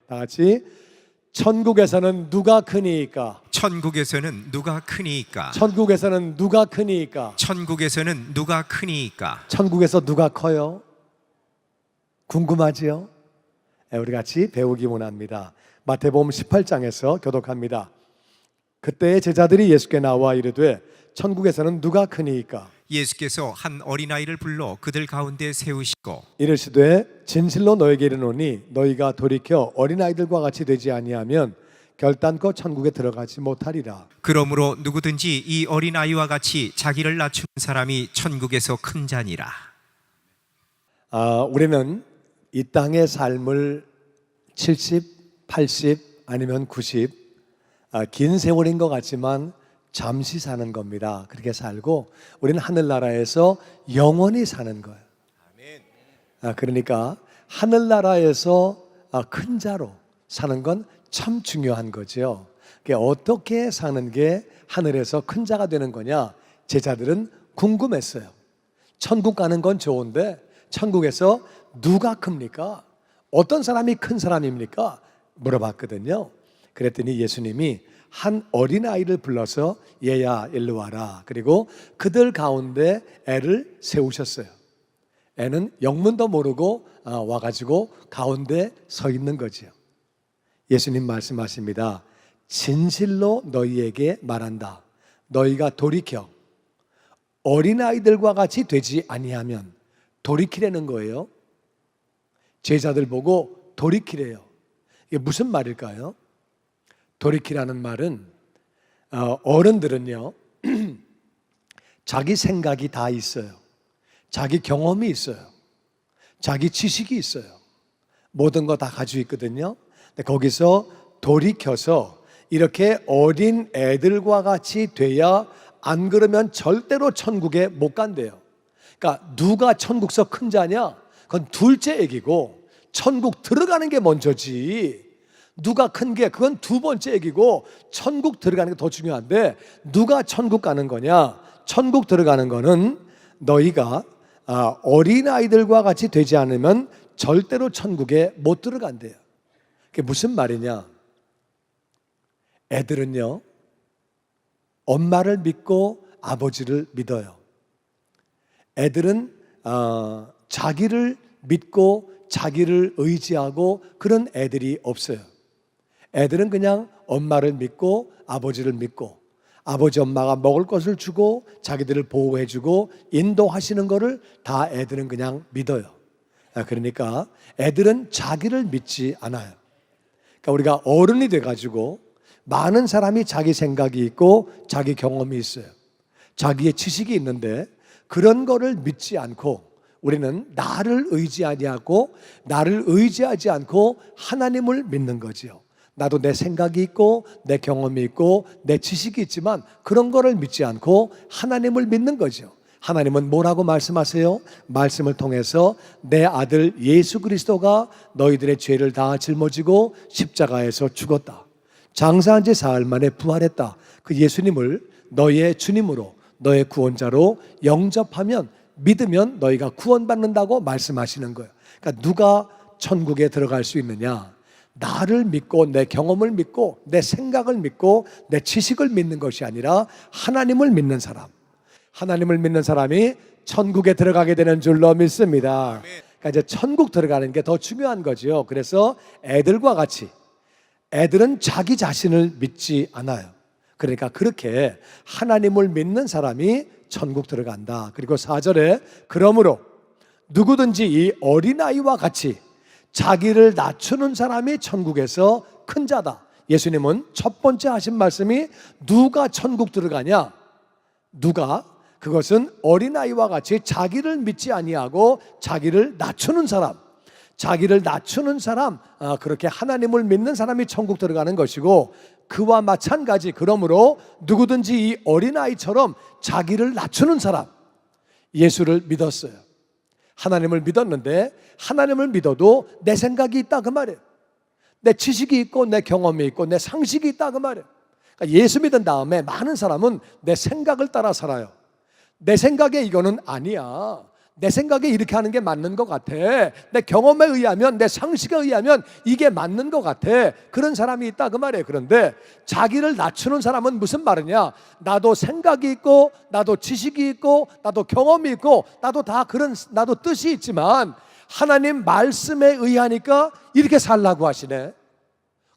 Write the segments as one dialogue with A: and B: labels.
A: 다 같이 천국에서는 누가 크니까?
B: 천국에서는 누가 크니까?
A: 천국에서는 누가 크니까?
B: 천국에서는 누가 크니까?
A: 천국에서 누가 커요? 궁금하지요? 우리 같이 배우기 원합니다. 마태복음 18장에서 교독합니다. 그때 제자들이 예수께 나와 이르되 천국에서는 누가 크니까?
B: 예수께서 한 어린아이를 불러 그들 가운데 세우시고
A: 이르시되 진실로 너에게 이르노니 너희가 돌이켜 어린아이들과 같이 되지 아니하면 결단코 천국에 들어가지 못하리라.
B: 그러므로 누구든지 이 어린아이와 같이 자기를 낮추는 사람이 천국에서 큰 자니라.
A: 우리는 이 땅의 삶을 70, 80 아니면 90 긴 세월인 것 같지만 잠시 사는 겁니다. 그렇게 살고 우리는 하늘나라에서 영원히 사는 거예요. 그러니까 하늘나라에서 큰 자로 사는 건 참 중요한 거죠. 어떻게 사는 게 하늘에서 큰 자가 되는 거냐? 제자들은 궁금했어요. 천국 가는 건 좋은데 천국에서 누가 큽니까? 어떤 사람이 큰 사람입니까? 물어봤거든요. 그랬더니 예수님이 한 어린아이를 불러서 얘야 일로 와라. 그리고 그들 가운데 애를 세우셨어요. 애는 영문도 모르고 와가지고 가운데 서 있는 거죠. 예수님 말씀하십니다. 진실로 너희에게 말한다. 너희가 돌이켜 어린아이들과 같이 되지 아니하면, 돌이키라는 거예요. 제자들 보고 돌이키래요. 이게 무슨 말일까요? 돌이키라는 말은 어른들은요 자기 생각이 다 있어요. 자기 경험이 있어요. 자기 지식이 있어요. 모든 거 다 가지고 있거든요. 근데 거기서 돌이켜서 이렇게 어린 애들과 같이 돼야, 안 그러면 절대로 천국에 못 간대요. 그러니까 누가 천국서 큰 자냐? 그건 둘째 얘기고 천국 들어가는 게 먼저지. 누가 큰 게 그건 두 번째 얘기고 천국 들어가는 게 더 중요한데, 누가 천국 가는 거냐? 천국 들어가는 거는 너희가 어린아이들과 같이 되지 않으면 절대로 천국에 못 들어간대요. 그게 무슨 말이냐? 애들은요 엄마를 믿고 아버지를 믿어요. 애들은 자기를 믿고 자기를 의지하고 그런 애들이 없어요. 애들은 그냥 엄마를 믿고 아버지를 믿고, 아버지 엄마가 먹을 것을 주고 자기들을 보호해주고 인도하시는 거를 다 애들은 그냥 믿어요. 그러니까 애들은 자기를 믿지 않아요. 그러니까 우리가 어른이 돼가지고 많은 사람이 자기 생각이 있고 자기 경험이 있어요. 자기의 지식이 있는데 그런 거를 믿지 않고 우리는 나를 의지하고 나를 의지하지 않고 하나님을 믿는 거지요. 나도 내 생각이 있고 내 경험이 있고 내 지식이 있지만 그런 거를 믿지 않고 하나님을 믿는 거죠. 하나님은 뭐라고 말씀하세요? 말씀을 통해서 내 아들 예수 그리스도가 너희들의 죄를 다 짊어지고 십자가에서 죽었다. 장사한 지 사흘 만에 부활했다. 그 예수님을 너희의 주님으로, 너의 구원자로 영접하면, 믿으면 너희가 구원받는다고 말씀하시는 거예요. 그러니까 누가 천국에 들어갈 수 있느냐? 나를 믿고 내 경험을 믿고 내 생각을 믿고 내 지식을 믿는 것이 아니라 하나님을 믿는 사람, 하나님을 믿는 사람이 천국에 들어가게 되는 줄로 믿습니다. 그러니까 이제 천국 들어가는 게 더 중요한 거죠. 그래서 애들과 같이, 애들은 자기 자신을 믿지 않아요. 그러니까 그렇게 하나님을 믿는 사람이 천국 들어간다. 그리고 4절에 그러므로 누구든지 이 어린아이와 같이 자기를 낮추는 사람이 천국에서 큰 자다. 예수님은 첫 번째 하신 말씀이 누가 천국 들어가냐? 누가? 그것은 어린아이와 같이 자기를 믿지 아니하고 자기를 낮추는 사람, 자기를 낮추는 사람, 그렇게 하나님을 믿는 사람이 천국 들어가는 것이고, 그와 마찬가지, 그러므로 누구든지 이 어린아이처럼 자기를 낮추는 사람, 예수를 믿었어요. 하나님을 믿었는데 하나님을 믿어도 내 생각이 있다 그 말이에요. 내 지식이 있고 내 경험이 있고 내 상식이 있다 그 말이에요. 그러니까 예수 믿은 다음에 많은 사람은 내 생각을 따라 살아요. 내 생각에 이거는 아니야, 내 생각에 이렇게 하는 게 맞는 것 같아. 내 경험에 의하면, 내 상식에 의하면 이게 맞는 것 같아. 그런 사람이 있다 그 말이에요. 그런데 자기를 낮추는 사람은 무슨 말이냐? 나도 생각이 있고, 나도 지식이 있고, 나도 경험이 있고, 나도 뜻이 있지만 하나님 말씀에 의하니까 이렇게 살라고 하시네.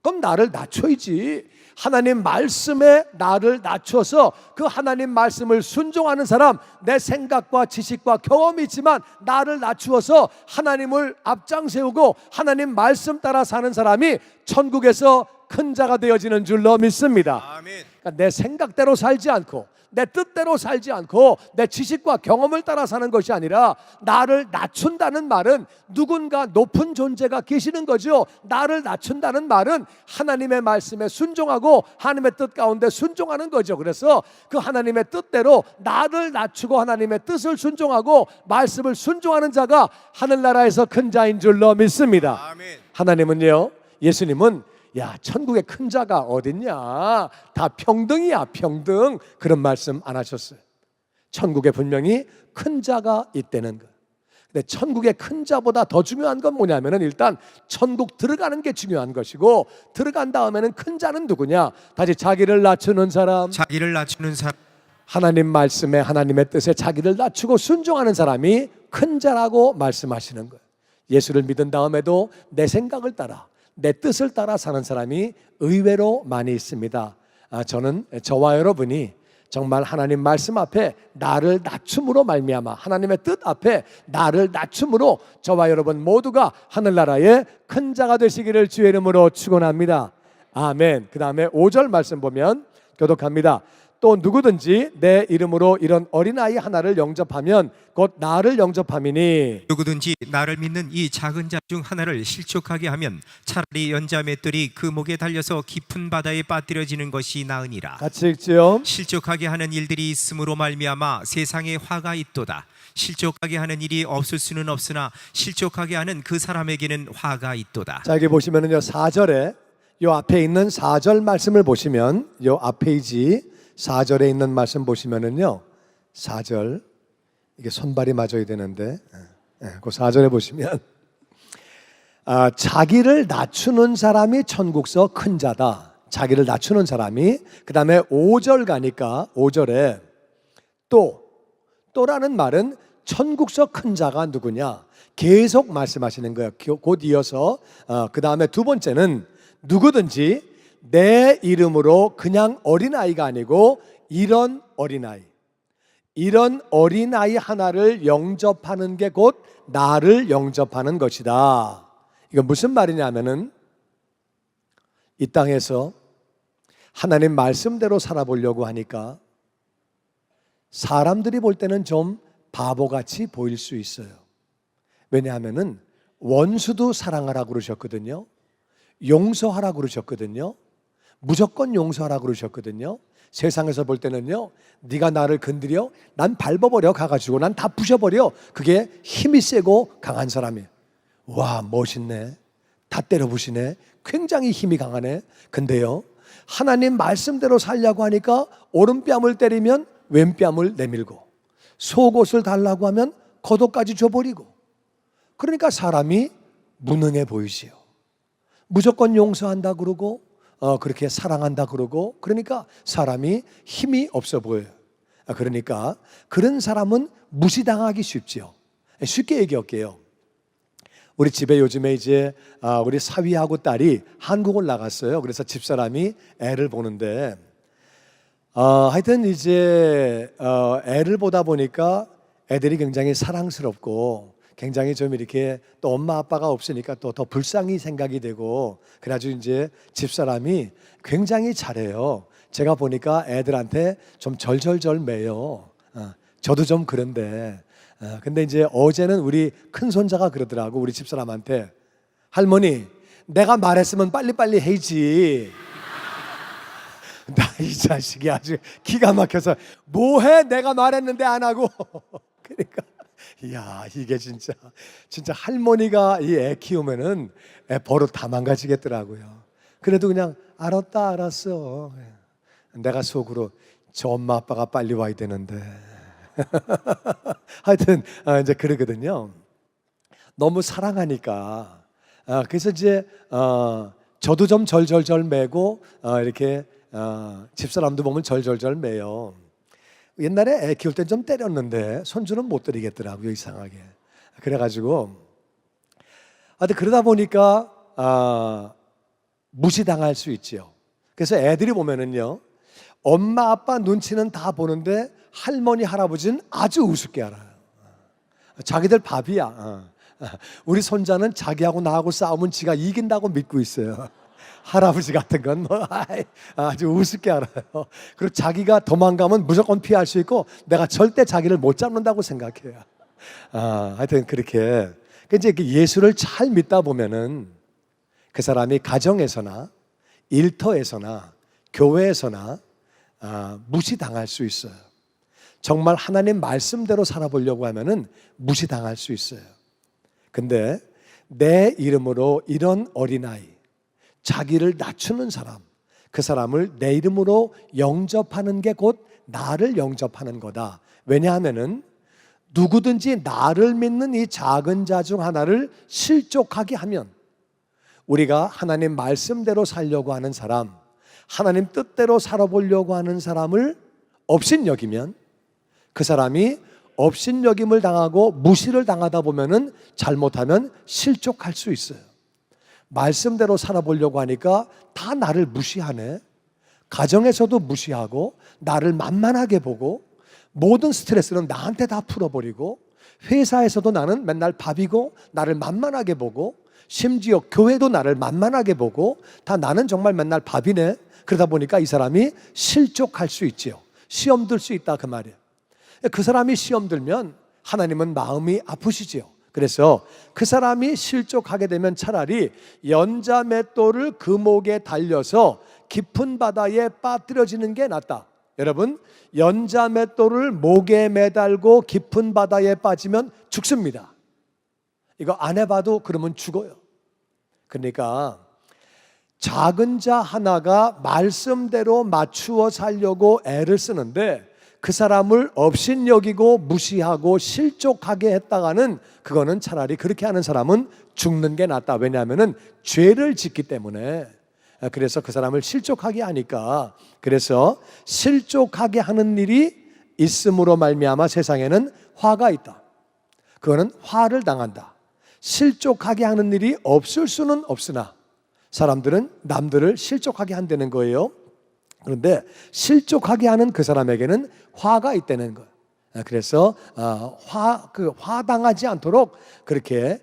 A: 그럼 나를 낮춰야지. 하나님 말씀에 나를 낮춰서 그 하나님 말씀을 순종하는 사람, 내 생각과 지식과 경험이 있지만 나를 낮추어서 하나님을 앞장 세우고 하나님 말씀 따라 사는 사람이 천국에서 큰 자가 되어지는 줄로 믿습니다.
B: 아멘.
A: 그러니까 내 생각대로 살지 않고, 내 뜻대로 살지 않고, 내 지식과 경험을 따라 사는 것이 아니라 나를 낮춘다는 말은 누군가 높은 존재가 계시는 거죠. 나를 낮춘다는 말은 하나님의 말씀에 순종하고 하나님의 뜻 가운데 순종하는 거죠. 그래서 그 하나님의 뜻대로 나를 낮추고 하나님의 뜻을 순종하고 말씀을 순종하는 자가 하늘나라에서 큰 자인 줄로 믿습니다.
B: 아멘.
A: 하나님은요, 예수님은 야, 천국에 큰 자가 어딨냐? 다 평등이야, 평등. 그런 말씀 안 하셨어요. 천국에 분명히 큰 자가 있다는 거. 근데 천국의 큰 자보다 더 중요한 건 뭐냐면은 일단 천국 들어가는 게 중요한 것이고, 들어간 다음에는 큰 자는 누구냐? 다시 자기를 낮추는 사람,
B: 자기를 낮추는 사람,
A: 하나님 말씀에 하나님의 뜻에 자기를 낮추고 순종하는 사람이 큰 자라고 말씀하시는 거예요. 예수를 믿은 다음에도 내 생각을 따라, 내 뜻을 따라 사는 사람이 의외로 많이 있습니다. 저는 저와 여러분이 정말 하나님 말씀 앞에 나를 낮춤으로 말미암아, 하나님의 뜻 앞에 나를 낮춤으로 저와 여러분 모두가 하늘나라의 큰 자가 되시기를 주의 이름으로 축원합니다. 아멘. 그 다음에 5절 말씀 보면 교독합니다. 또 누구든지 내 이름으로 이런 어린아이 하나를 영접하면 곧 나를 영접함이니,
B: 누구든지 나를 믿는 이 작은 자 중 하나를 실족하게 하면 차라리 연자 맷돌이 그 목에 달려서 깊은 바다에 빠뜨려지는 것이 나으니라.
A: 같이 읽지요.
B: 실족하게 하는 일들이 있으므로 말미암아 세상에 화가 있도다. 실족하게 하는 일이 없을 수는 없으나 실족하게 하는 그 사람에게는 화가 있도다.
A: 자, 여기 보시면은요, 4절에 요 앞에 있는 4절 말씀을 보시면, 요 앞페이지 4절에 있는 말씀 보시면은요, 4절 이게 손발이 맞아야 되는데, 그 4절에 보시면 자기를 낮추는 사람이 천국서 큰 자다. 자기를 낮추는 사람이. 그 다음에 5절 가니까 5절에 또라는 말은 천국서 큰 자가 누구냐 계속 말씀하시는 거예요. 곧 이어서 그 다음에 두 번째는 누구든지 내 이름으로 그냥 어린아이가 아니고 이런 어린아이 하나를 영접하는 게 곧 나를 영접하는 것이다. 이건 무슨 말이냐면은 이 땅에서 하나님 말씀대로 살아보려고 하니까 사람들이 볼 때는 좀 바보같이 보일 수 있어요. 왜냐하면은 원수도 사랑하라고 그러셨거든요. 용서하라고 그러셨거든요. 무조건 용서하라고 그러셨거든요. 세상에서 볼 때는요, 네가 나를 건드려? 난 밟아버려 가가지고 난 다 부셔버려. 그게 힘이 세고 강한 사람이에요. 와, 멋있네. 다 때려부시네. 굉장히 힘이 강하네. 근데요, 하나님 말씀대로 살려고 하니까 오른뺨을 때리면 왼뺨을 내밀고, 속옷을 달라고 하면 겉옷까지 줘버리고, 그러니까 사람이 무능해 보이지요. 무조건 용서한다 그러고 그렇게 사랑한다 그러고, 그러니까 사람이 힘이 없어 보여요. 그러니까 그런 사람은 무시당하기 쉽죠. 쉽게 얘기할게요. 우리 집에 요즘에 이제 우리 사위하고 딸이 한국을 나갔어요. 그래서 집사람이 애를 보는데 하여튼 이제 애를 보다 보니까 애들이 굉장히 사랑스럽고 굉장히 좀 이렇게 또 엄마 아빠가 없으니까 또 더 불쌍히 생각이 되고, 그래가지고 이제 집사람이 굉장히 잘해요. 제가 보니까 애들한테 좀 절절절 매요. 저도 좀 그런데 근데 이제 어제는 우리 큰 손자가 그러더라고. 우리 집사람한테, 할머니 내가 말했으면 빨리빨리 해야지. 나 이 자식이 아주 기가 막혀서 뭐해 내가 말했는데 안 하고. 그러니까 이야, 이게 진짜 할머니가 이 애 키우면은 애 버릇 다 망가지겠더라고요. 그래도 그냥 알았다 알았어. 내가 속으로 저 엄마 아빠가 빨리 와야 되는데 하여튼 이제 그러거든요. 너무 사랑하니까. 그래서 이제 저도 좀 절절절 매고 이렇게 집사람도 보면 절절절 매요. 옛날에 애 키울 때 좀 때렸는데 손주는 못 때리겠더라고요, 이상하게. 그래가지고 그러다 보니까 무시당할 수 있죠. 그래서 애들이 보면은요, 엄마 아빠 눈치는 다 보는데 할머니 할아버지는 아주 우습게 알아요. 자기들 밥이야. 우리 손자는 자기하고 나하고 싸우면 지가 이긴다고 믿고 있어요. 할아버지 같은 건 뭐 아주 우습게 알아요. 그리고 자기가 도망가면 무조건 피할 수 있고 내가 절대 자기를 못 잡는다고 생각해요. 하여튼 그렇게 이제 예수를 잘 믿다 보면은 그 사람이 가정에서나 일터에서나 교회에서나 무시당할 수 있어요. 정말 하나님 말씀대로 살아보려고 하면은 무시당할 수 있어요. 근데 내 이름으로 이런 어린아이, 자기를 낮추는 사람, 그 사람을 내 이름으로 영접하는 게 곧 나를 영접하는 거다. 왜냐하면은 누구든지 나를 믿는 이 작은 자 중 하나를 실족하게 하면, 우리가 하나님 말씀대로 살려고 하는 사람, 하나님 뜻대로 살아보려고 하는 사람을 업신여기면, 그 사람이 업신여김을 당하고 무시를 당하다 보면은 잘못하면 실족할 수 있어요. 말씀대로 살아보려고 하니까 다 나를 무시하네. 가정에서도 무시하고 나를 만만하게 보고 모든 스트레스는 나한테 다 풀어버리고, 회사에서도 나는 맨날 밥이고 나를 만만하게 보고, 심지어 교회도 나를 만만하게 보고 다 나는 정말 맨날 밥이네. 그러다 보니까 이 사람이 실족할 수 있지요. 시험 들 수 있다 그 말이에요. 그 사람이 시험 들면 하나님은 마음이 아프시지요. 그래서 그 사람이 실족하게 되면 차라리 연자맷돌을 그 목에 달려서 깊은 바다에 빠뜨려지는 게 낫다. 여러분, 연자맷돌을 목에 매달고 깊은 바다에 빠지면 죽습니다. 이거 안 해봐도 그러면 죽어요. 그러니까 작은 자 하나가 말씀대로 맞추어 살려고 애를 쓰는데 그 사람을 업신여기고 무시하고 실족하게 했다가는, 그거는 차라리 그렇게 하는 사람은 죽는 게 낫다. 왜냐하면 죄를 짓기 때문에. 그래서 그 사람을 실족하게 하니까, 그래서 실족하게 하는 일이 있음으로 말미암아 세상에는 화가 있다. 그거는 화를 당한다. 실족하게 하는 일이 없을 수는 없으나 사람들은 남들을 실족하게 한다는 거예요. 그런데 실족하게 하는 그 사람에게는 화가 있다는 거예요. 그래서 화당하지 않도록 그렇게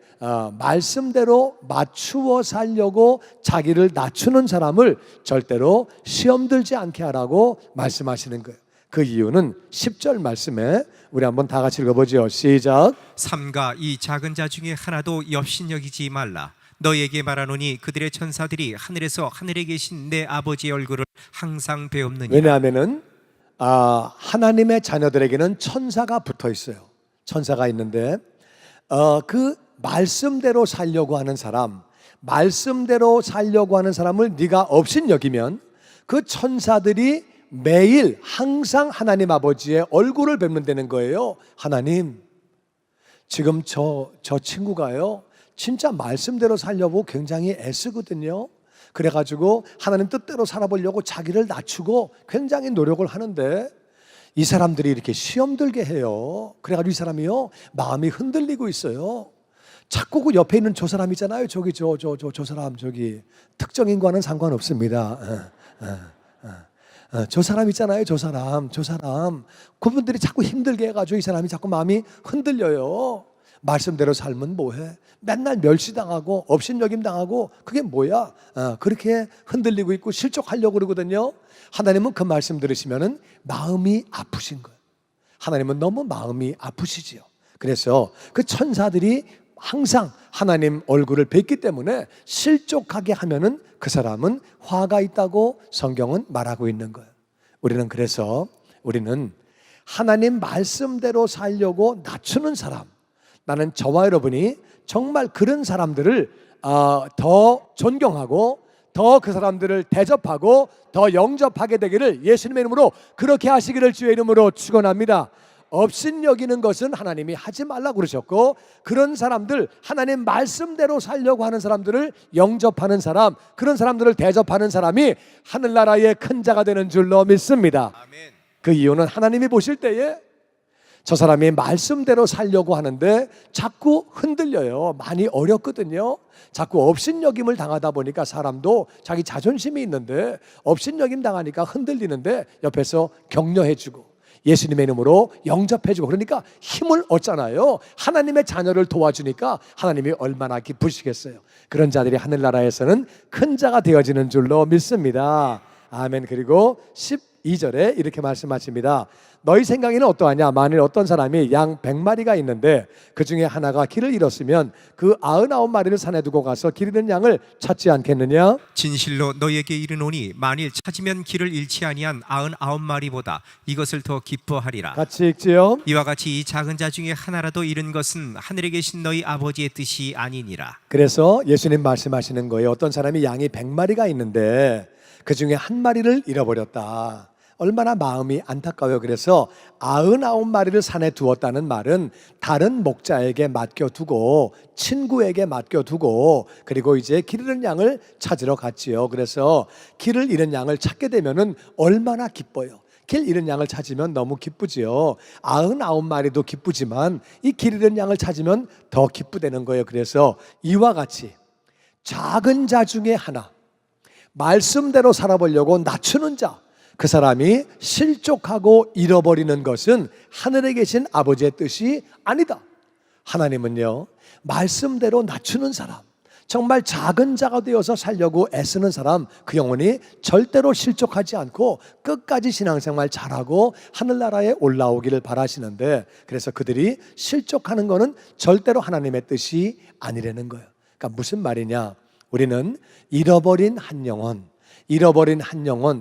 A: 말씀대로 맞추어 살려고 자기를 낮추는 사람을 절대로 시험 들지 않게 하라고 말씀하시는 거예요. 그 이유는 10절 말씀에 우리 한번 다 같이 읽어보죠. 시작.
B: 삼가 이 작은 자 중에 하나도 업신여기지 말라. 너에게 말하노니 그들의 천사들이 하늘에서 하늘에 계신 내 아버지의 얼굴을 항상 배옵느니라.
A: 왜냐하면은 하나님의 자녀들에게는 천사가 붙어 있어요. 천사가 있는데 그 말씀대로 살려고 하는 사람, 말씀대로 살려고 하는 사람을 네가 업신여기면 그 천사들이 매일 항상 하나님 아버지의 얼굴을 뵙는다는 거예요. 하나님, 지금 저 친구가요 진짜 말씀대로 살려고 굉장히 애쓰거든요. 그래가지고 하나님 뜻대로 살아보려고 자기를 낮추고 굉장히 노력을 하는데 이 사람들이 이렇게 시험 들게 해요. 그래가지고 이 사람이요 마음이 흔들리고 있어요. 자꾸 그 옆에 있는 저 사람 있잖아요. 저기 저 사람, 저기 특정인과는 상관없습니다. 저 사람 있잖아요. 저 사람 그분들이 자꾸 힘들게 해가지고 이 사람이 자꾸 마음이 흔들려요. 말씀대로 살면 뭐해? 맨날 멸시당하고 업신여김 당하고 그게 뭐야? 그렇게 흔들리고 있고 실족하려고 그러거든요. 하나님은 그 말씀 들으시면은 마음이 아프신 거예요. 하나님은 너무 마음이 아프시지요. 그래서 그 천사들이 항상 하나님 얼굴을 뵙기 때문에 실족하게 하면은 그 사람은 화가 있다고 성경은 말하고 있는 거예요. 우리는 하나님 말씀대로 살려고 낮추는 사람, 나는 저와 여러분이 정말 그런 사람들을 더 존경하고 더 그 사람들을 대접하고 더 영접하게 되기를 예수님의 이름으로 그렇게 하시기를 주의 이름으로 축원합니다. 업신여기는 것은 하나님이 하지 말라고 그러셨고, 그런 사람들, 하나님 말씀대로 살려고 하는 사람들을 영접하는 사람, 그런 사람들을 대접하는 사람이 하늘나라의 큰 자가 되는 줄로 믿습니다.
B: 아멘.
A: 그 이유는 하나님이 보실 때에 저 사람이 말씀대로 살려고 하는데 자꾸 흔들려요. 많이 어렵거든요. 자꾸 업신여김을 당하다 보니까 사람도 자기 자존심이 있는데 업신여김 당하니까 흔들리는데 옆에서 격려해주고 예수님의 이름으로 영접해주고 그러니까 힘을 얻잖아요. 하나님의 자녀를 도와주니까 하나님이 얼마나 기쁘시겠어요. 그런 자들이 하늘나라에서는 큰 자가 되어지는 줄로 믿습니다. 아멘. 그리고 12절에 이렇게 말씀하십니다. 너희 생각에는 어떠하냐? 만일 어떤 사람이 양 100마리가 있는데 그 중에 하나가 길을 잃었으면 그 99마리를 산에 두고 가서 길 잃은 양을 찾지 않겠느냐?
B: 진실로 너희에게 이르노니 만일 찾으면 길을 잃지 아니한 99마리보다 이것을 더 기뻐하리라.
A: 같이 읽지요.
B: 이와 같이 이 작은 자 중에 하나라도 잃은 것은 하늘에 계신 너희 아버지의 뜻이 아니니라.
A: 그래서 예수님 말씀하시는 거예요. 어떤 사람이 양이 100마리가 있는데 그 중에 한 마리를 잃어버렸다. 얼마나 마음이 안타까워요. 그래서 99마리를 산에 두었다는 말은 다른 목자에게 맡겨두고 친구에게 맡겨두고 그리고 이제 길 잃은 양을 찾으러 갔지요. 그래서 길을 잃은 양을 찾게 되면은 얼마나 기뻐요. 길 잃은 양을 찾으면 너무 기쁘지요. 99마리도 기쁘지만 이 길 잃은 양을 찾으면 더 기쁘다는 거예요. 그래서 이와 같이 작은 자 중에 하나, 말씀대로 살아보려고 낮추는 자, 그 사람이 실족하고 잃어버리는 것은 하늘에 계신 아버지의 뜻이 아니다. 하나님은요, 말씀대로 낮추는 사람, 정말 작은 자가 되어서 살려고 애쓰는 사람, 그 영혼이 절대로 실족하지 않고 끝까지 신앙생활 잘하고 하늘나라에 올라오기를 바라시는데, 그래서 그들이 실족하는 것은 절대로 하나님의 뜻이 아니라는 거예요. 그러니까 무슨 말이냐? 우리는 잃어버린 한 영혼,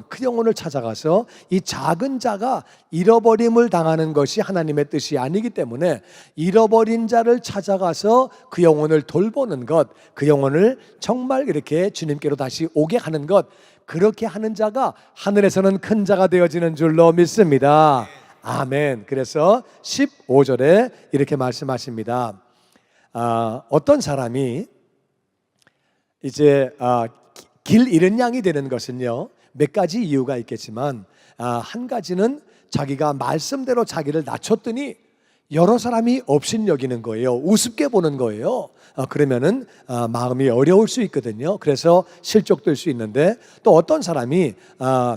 A: 그 영혼을 찾아가서 이 작은 자가 잃어버림을 당하는 것이 하나님의 뜻이 아니기 때문에 잃어버린 자를 찾아가서 그 영혼을 돌보는 것, 그 영혼을 정말 이렇게 주님께로 다시 오게 하는 것, 그렇게 하는 자가 하늘에서는 큰 자가 되어지는 줄로 믿습니다. 아멘. 그래서 15절에 이렇게 말씀하십니다. 어떤 사람이 이제 길 잃은 양이 되는 것은요, 몇 가지 이유가 있겠지만 한 가지는 자기가 말씀대로 자기를 낮췄더니 여러 사람이 업신여기는 거예요. 우습게 보는 거예요. 그러면은 마음이 어려울 수 있거든요. 그래서 실족될 수 있는데, 또 어떤 사람이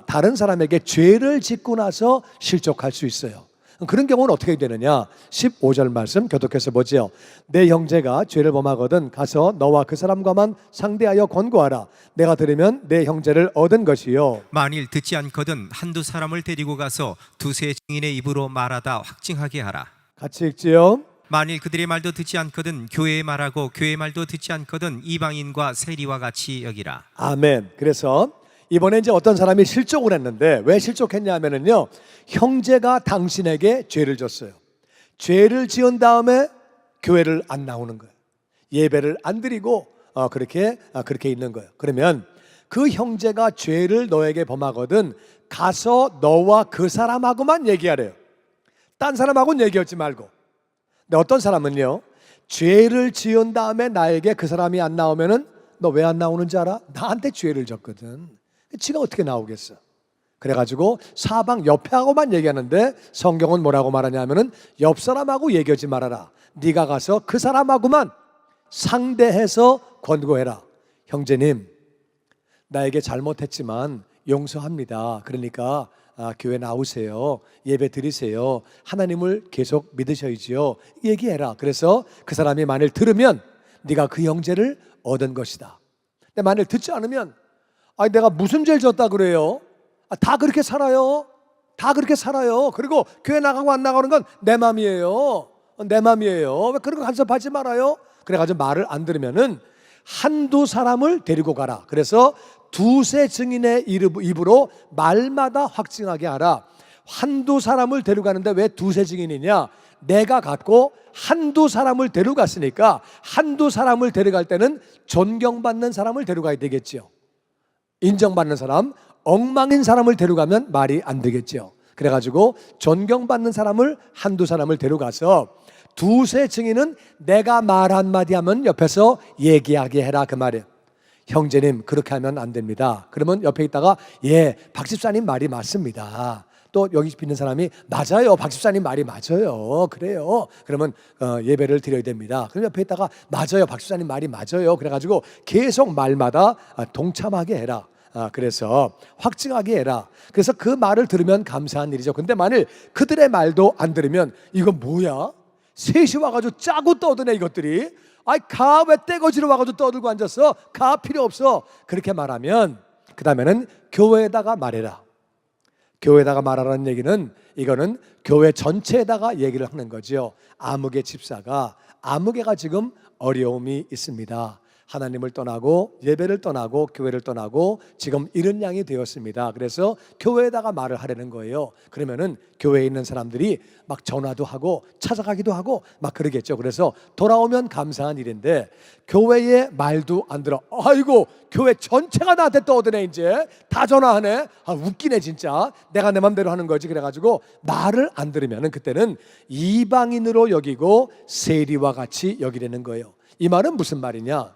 A: 다른 사람에게 죄를 짓고 나서 실족할 수 있어요. 그런 경우는 어떻게 되느냐? 15절 말씀 교독해서 보지요. 내 형제가 죄를 범하거든 가서 너와 그 사람과만 상대하여 권고하라. 내가 들으면 내 형제를 얻은 것이요.
B: 만일 듣지 않거든 한두 사람을 데리고 가서 두세 증인의 입으로 말하다 확증하게 하라.
A: 같이 읽지요.
B: 만일 그들의 말도 듣지 않거든 교회의 말하고 교회의 말도 듣지 않거든 이방인과 세리와 같이 여기라.
A: 아멘. 그래서 이번에 이제 어떤 사람이 실족을 했는데, 왜 실족했냐 하면은요, 형제가 당신에게 죄를 졌어요. 죄를 지은 다음에 교회를 안 나오는 거예요. 예배를 안 드리고 그렇게 있는 거예요. 그러면 그 형제가 죄를 너에게 범하거든 가서 너와 그 사람하고만 얘기하래요. 딴 사람하고는 얘기하지 말고. 근데 어떤 사람은요, 죄를 지은 다음에 나에게 그 사람이 안 나오면은 너 왜 안 나오는지 알아? 나한테 죄를 졌거든. 지가 어떻게 나오겠어? 그래가지고 사방 옆에 하고만 얘기하는데 성경은 뭐라고 말하냐면은 옆 사람하고 얘기하지 말아라. 네가 가서 그 사람하고만 상대해서 권고해라. 형제님, 나에게 잘못했지만 용서합니다. 그러니까 교회 나오세요. 예배 드리세요. 하나님을 계속 믿으셔야지요. 얘기해라. 그래서 그 사람이 만일 들으면 네가 그 형제를 얻은 것이다. 근데 만일 듣지 않으면 내가 무슨 죄를 졌다 그래요? 다 그렇게 살아요. 다 그렇게 살아요. 그리고 교회 나가고 안 나가는 건 내 맘이에요. 내 맘이에요. 왜 그런 거 간섭하지 말아요? 그래가지고 말을 안 들으면은 한두 사람을 데리고 가라. 그래서 두세 증인의 입으로 말마다 확증하게 하라. 한두 사람을 데려가는데 왜 두세 증인이냐? 내가 갔고 한두 사람을 데려갔으니까 한두 사람을 데려갈 때는 존경받는 사람을 데려가야 되겠죠. 인정받는 사람, 엉망인 사람을 데려가면 말이 안 되겠죠. 그래가지고 존경받는 사람을 한두 사람을 데려가서 두세 증인은 내가 말 한마디 하면 옆에서 얘기하게 해라 그 말이에요. 형제님 그렇게 하면 안 됩니다. 그러면 옆에 있다가 예, 박 집사님 말이 맞습니다. 또 여기 있는 사람이 맞아요, 박 집사님 말이 맞아요, 그래요. 그러면 예배를 드려야 됩니다. 그럼 옆에 있다가 맞아요, 박 집사님 말이 맞아요. 그래가지고 계속 말마다 동참하게 해라. 그래서 확증하게 해라. 그래서 그 말을 들으면 감사한 일이죠. 근데 만일 그들의 말도 안 들으면 이건 뭐야? 셋이 와가지고 짜고 떠드네 이것들이. 아이 가 왜 떼거지로 와가지고 떠들고 앉았어? 가 필요 없어. 그렇게 말하면 그 다음에는 교회에다가 말해라. 교회에다가 말하라는 얘기는 이거는 교회 전체에다가 얘기를 하는 거죠. 아무개 집사가 아무개가 지금 어려움이 있습니다. 하나님을 떠나고 예배를 떠나고 교회를 떠나고 지금 이런 양이 되었습니다. 그래서 교회에다가 말을 하려는 거예요. 그러면은 교회에 있는 사람들이 막 전화도 하고 찾아가기도 하고 막 그러겠죠. 그래서 돌아오면 감사한 일인데 교회의 말도 안 들어. 아이고 교회 전체가 나한테 떠드네. 이제 다 전화하네. 웃기네 진짜. 내가 내 맘대로 하는 거지. 그래가지고 말을 안 들으면은 그때는 이방인으로 여기고 세리와 같이 여기려는 거예요. 이 말은 무슨 말이냐?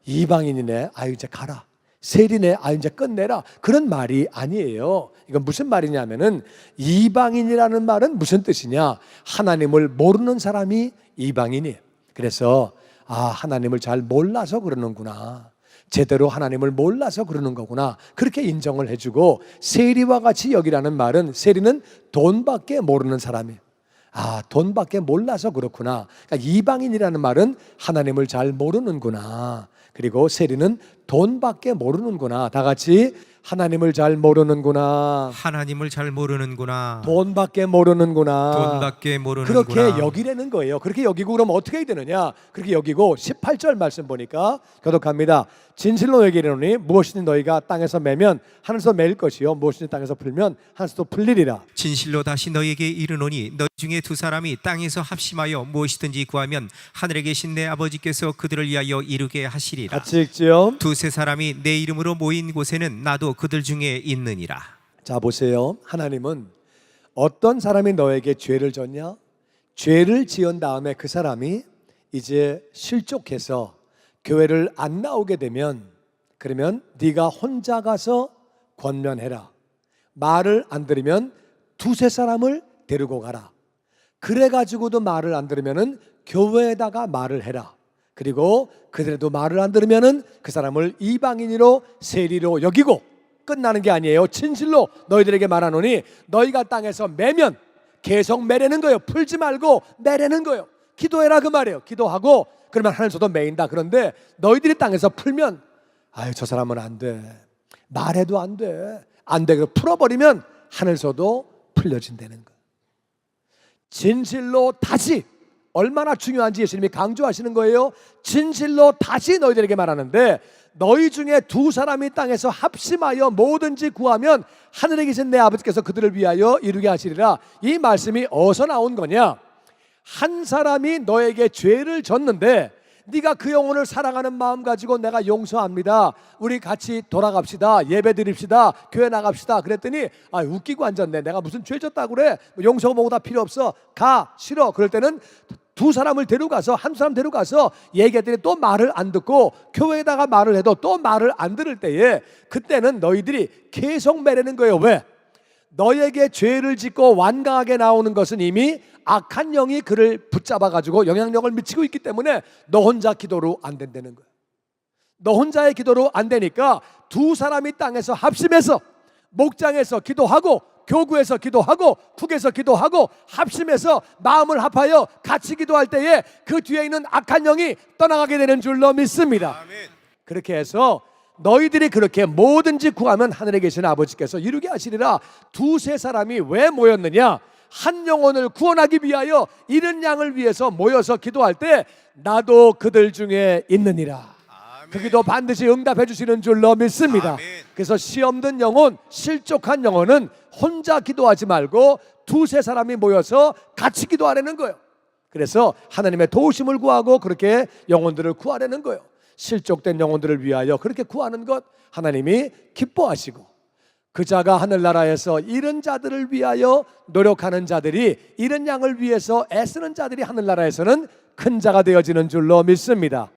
A: 이방인이네, 아유 이제 가라. 세리네, 아유 이제 끝내라. 그런 말이 아니에요. 이건 무슨 말이냐면은 이방인이라는 말은 무슨 뜻이냐? 하나님을 모르는 사람이 이방인이에요. 그래서 하나님을 잘 몰라서 그러는구나, 제대로 하나님을 몰라서 그러는 거구나, 그렇게 인정을 해주고, 세리와 같이 여기라는 말은 세리는 돈밖에 모르는 사람이에요. 돈밖에 몰라서 그렇구나. 그러니까 이방인이라는 말은 하나님을 잘 모르는구나. 그리고 세리는 돈밖에 모르는구나. 다 같이 하나님을 잘 모르는구나.
B: 하나님을 잘 모르는구나.
A: 돈밖에 모르는구나.
B: 돈밖에 모르는구나.
A: 그렇게 여기라는 거예요. 그렇게 여기고 그럼 어떻게 해야 되느냐? 그렇게 여기고 18절 말씀 보니까 교독합니다. 진실로 얘기하노니 무엇이든 너희가 땅에서 매면 하늘에서 매일 것이요 무엇이든 땅에서 풀면 하늘에서도 풀리리라.
B: 진실로 다시 너희에게 이르노니 너희 중에 두 사람이 땅에서 합심하여 무엇이든지 구하면 하늘에 계신 내 아버지께서 그들을 위하여 이루게 하시리라.
A: 같이 읽지요.
B: 두세 사람이 내 이름으로 모인 곳에는 나도 그들 중에 있느니라.
A: 자 보세요. 하나님은 어떤 사람이 너에게 죄를 졌냐? 죄를 지은 다음에 그 사람이 이제 실족해서 교회를 안 나오게 되면, 그러면 네가 혼자 가서 권면해라. 말을 안 들으면 두세 사람을 데리고 가라. 그래가지고도 말을 안 들으면은 교회에다가 말을 해라. 그리고 그들도 말을 안 들으면은 그 사람을 이방인으로 세리로 여기고 끝나는 게 아니에요. 진실로 너희들에게 말하노니 너희가 땅에서 매면 계속 매려는 거예요. 풀지 말고 매려는 거예요. 기도해라 그 말이에요. 기도하고 그러면 하늘에서도 매인다. 그런데 너희들이 땅에서 풀면 저 사람은 안 돼, 말해도 안 돼, 안 돼. 풀어버리면 하늘에서도 풀려진다는 거예요. 진실로 다시, 얼마나 중요한지 예수님이 강조하시는 거예요. 진실로 다시 너희들에게 말하는데 너희 중에 두 사람이 땅에서 합심하여 뭐든지 구하면 하늘에 계신 내 아버지께서 그들을 위하여 이루게 하시리라. 이 말씀이 어디서 나온 거냐? 한 사람이 너에게 죄를 졌는데 네가 그 영혼을 사랑하는 마음 가지고 내가 용서합니다, 우리 같이 돌아갑시다, 예배 드립시다, 교회 나갑시다 그랬더니 웃기고 앉았네. 내가 무슨 죄 졌다고 그래, 용서 뭐고 다 필요 없어, 가, 싫어. 그럴 때는 두 사람을 데려가서, 한 사람 데려가서 얘기했더니 또 말을 안 듣고 교회에다가 말을 해도 또 말을 안 들을 때에 그때는 너희들이 계속 매려는 거예요. 왜? 너에게 죄를 짓고 완강하게 나오는 것은 이미 악한 영이 그를 붙잡아가지고 영향력을 미치고 있기 때문에 너 혼자 기도로 안 된다는 거예요. 너 혼자의 기도로 안 되니까 두 사람이 땅에서 합심해서 목장에서 기도하고 교구에서 기도하고 국에서 기도하고 합심해서 마음을 합하여 같이 기도할 때에 그 뒤에 있는 악한 영이 떠나가게 되는 줄로 믿습니다. 아멘. 그렇게 해서 너희들이 그렇게 뭐든지 구하면 하늘에 계신 아버지께서 이루게 하시리라. 두세 사람이 왜 모였느냐? 한 영혼을 구원하기 위하여 잃은 양을 위해서 모여서 기도할 때 나도 그들 중에 있느니라. 그 기도 반드시 응답해 주시는 줄로 믿습니다. 아멘. 그래서 시험든 영혼, 실족한 영혼은 혼자 기도하지 말고 두세 사람이 모여서 같이 기도하라는 거예요. 그래서 하나님의 도우심을 구하고 그렇게 영혼들을 구하라는 거예요. 실족된 영혼들을 위하여 그렇게 구하는 것 하나님이 기뻐하시고, 그 자가 하늘나라에서 이런 자들을 위하여 노력하는 자들이, 이런 양을 위해서 애쓰는 자들이 하늘나라에서는 큰 자가 되어지는 줄로 믿습니다.